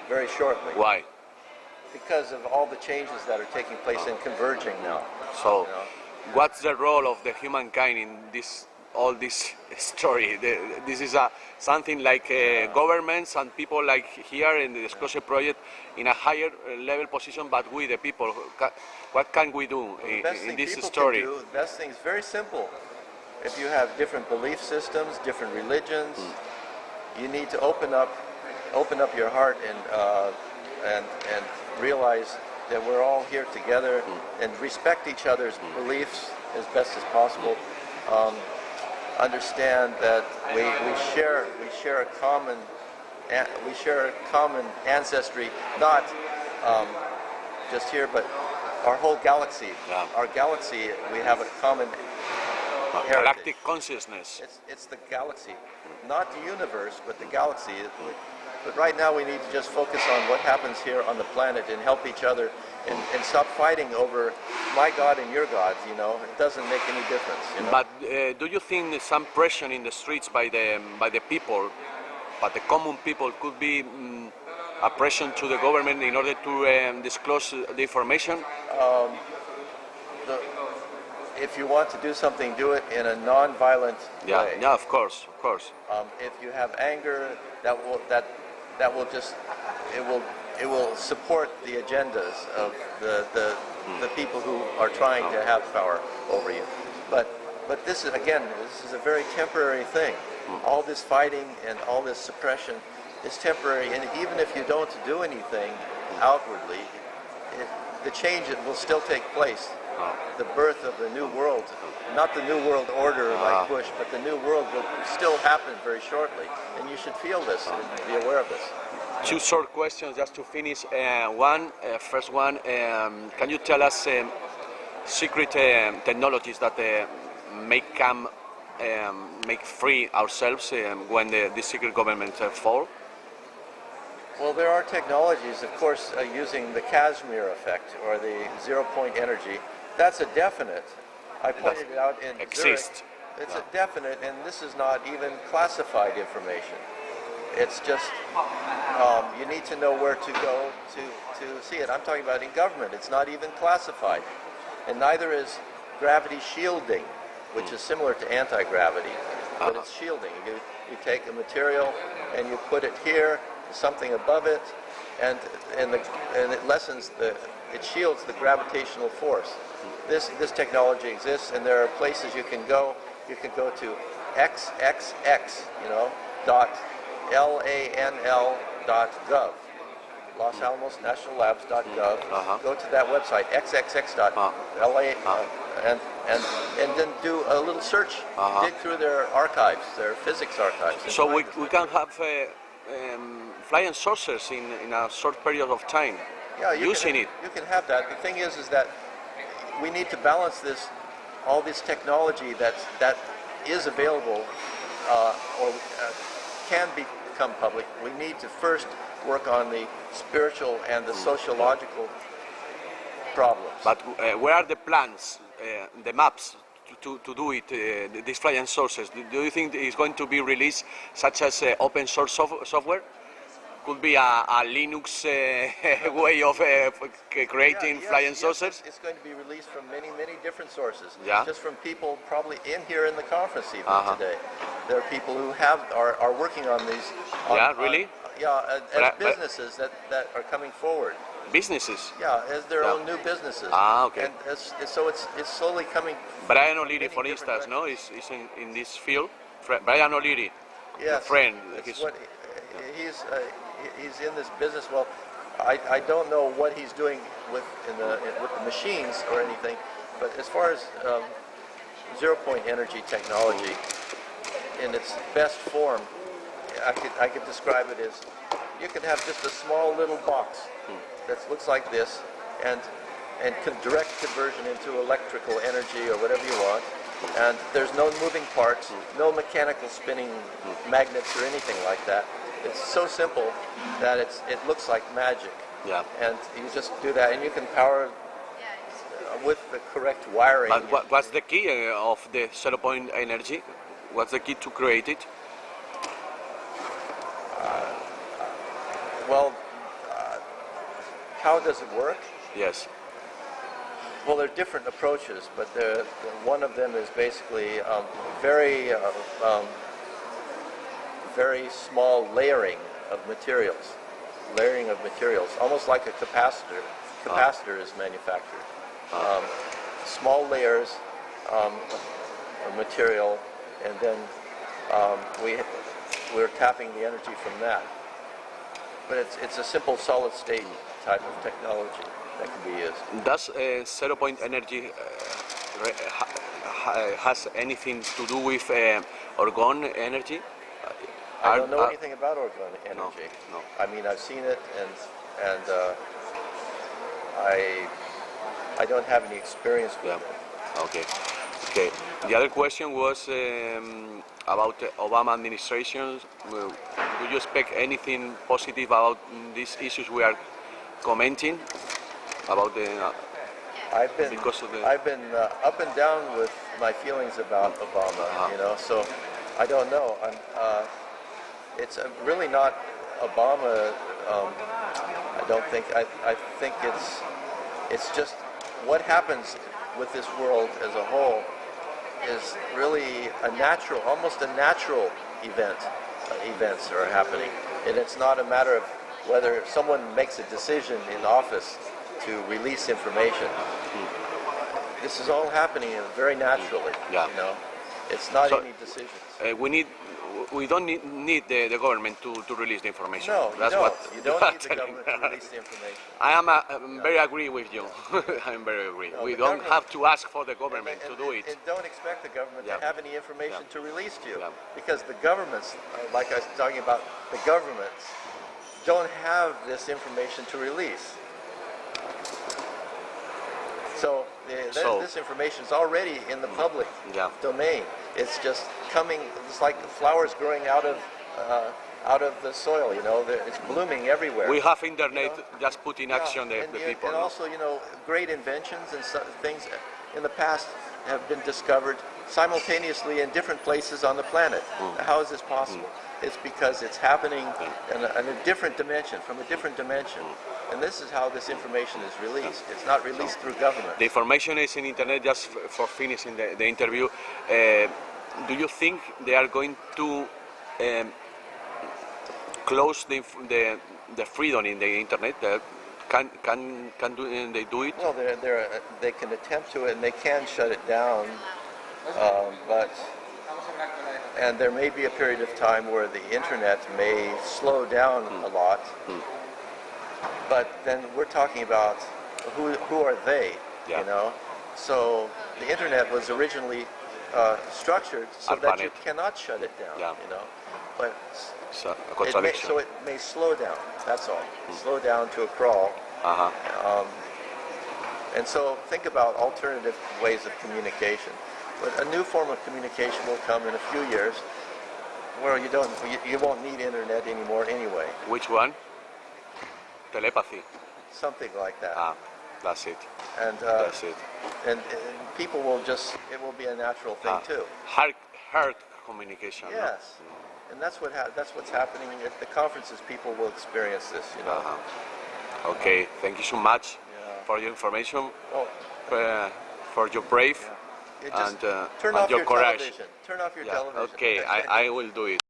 very shortly. Why? Because of all the changes that are taking place and converging now. So, what's the role of the humankind in all this story? This is something like governments and people like here in the Disclosure Project in a higher level position, but we, the people, what can we do in this story? The best thing is very simple. If you have different belief systems, different religions, you need to open up your heart and realize that we're all here together and respect each other's beliefs as best as possible. Understand that we share a common ancestry, not just here, but our whole galaxy. Yeah. Our galaxy, we have a common heritage. Galactic consciousness. It's the galaxy, not the universe, but the galaxy. But right now we need to just focus on what happens here on the planet and help each other and stop fighting over my God and your gods, you know. It doesn't make any difference, you know. But do you think there's some pressure in the streets by the people, but the common people, could be a pressure to the government in order to disclose the information? If you want to do something, do it in a non-violent way. Yeah, of course. If you have anger, it will support the agendas of the people who are trying to have power over you. But this is a very temporary thing. All this fighting and all this suppression is temporary, and even if you don't do anything outwardly, the change will still take place. The birth of the new world, not the new world order like Bush, but the new world will still happen very shortly, and you should feel this and be aware of this. Two short questions just to finish. First one, can you tell us secret technologies that make free ourselves when the secret government fall? Well, there are technologies, of course, using the Casimir effect or the zero-point energy. That's a definite. I pointed it out in Zurich. It's a definite, and this is not even classified information. It's just, you need to know where to go to see it. I'm talking about in government. It's not even classified. And neither is gravity shielding, which is similar to anti-gravity, but it's shielding. You take a material and you put it here, something above it, and it lessens it shields the gravitational force. This technology exists, and there are places you can go. You can go to XXX, LANL.gov, Los Alamos National Labs.gov. Go to that website, xxx.la, and then do a little search. Dig through their archives, their physics archives. So we can have flying saucers in a short period of time. Yeah, you can have that. The thing is that we need to balance all this technology that is available or can become public. We need to first work on the spiritual and the sociological problems. But where are the plans, the maps to do it, these flying sources? Do you think it's going to be released such as open source software? Could be a Linux way of creating flying saucers? It's going to be released from many different sources. Yeah. Just from people probably here in the conference even today. There are people who are working on these. Really? As businesses that are coming forward. Businesses? Yeah, as their own new businesses. Okay. And so it's slowly coming. Brian O'Leary, for instance, is in this field. Brian O'Leary, yes, a friend. He's in this business. Well, I don't know what he's doing with the machines or anything, but as far as zero-point energy technology in its best form, I could describe it as you can have just a small little box that looks like this, and direct conversion into electrical energy or whatever you want. And there's no moving parts, no mechanical spinning magnets or anything like that. It's so simple that it looks like magic. Yeah. And you just do that, and you can power with the correct wiring. But what's the key of the zero-point energy? What's the key to create it? Well, how does it work? Yes. Well, there are different approaches, but one of them is basically very small layering of materials. Layering of materials, almost like a capacitor. Capacitor is manufactured. Small layers of material, and then we're tapping the energy from that. But it's a simple solid state type of technology that can be used. Does 0-point energy has anything to do with orgone energy? I don't know anything about orgone energy. No. I mean, I've seen it, and I don't have any experience with it. Okay. The other question was about the Obama administration. Do you expect anything positive about these issues we are commenting about the? I've been up and down with my feelings about Obama. You know, so I don't know. It's really not Obama. I don't think. I think it's just what happens with this world as a whole is really almost a natural event. Events are happening, and it's not a matter of whether someone makes a decision in office to release information. This is all happening very naturally. Yeah. You know, it's not any decisions. We don't need the government to release the information. No, That's you don't. what You don't need the government to release the information. I'm very agree with you. I'm very agree. No, We the don't government- have to ask for the government to do it. And don't expect the government to have any information to release to you. Yeah. Because the governments, like I was talking about, the governments don't have this information to release. So this information is already in the public domain. It's just coming. It's like flowers growing out of the soil. You know, it's blooming everywhere. We have internet, just put in action the people. And also, you know, great inventions and things in the past have been discovered simultaneously in different places on the planet. How is this possible? It's because it's happening in a different dimension, from a different dimension. And this is how this information is released. It's not released through government. The information is in internet. Just for finishing the interview, do you think they are going to close the freedom in the internet? Can they do it? Well, they can attempt to, and they can shut it down, and there may be a period of time where the internet may slow down a lot. But then we're talking about who are they? You know, so the internet was originally structured so that you cannot shut it down. You know, but it may slow down. That's all. Slow down to a crawl. And so think about alternative ways of communication. But a new form of communication will come in a few years where you won't need internet anymore anyway. Which one? Telepathy. Something like that. That's it. And that's it. And people will it will be a natural thing too. Heart communication. Yes. And that's what's happening at the conferences. People will experience this, you know. Okay, thank you so much for your information, for your brave and turn off your your courage. television. Turn off your television. Okay, I will do it.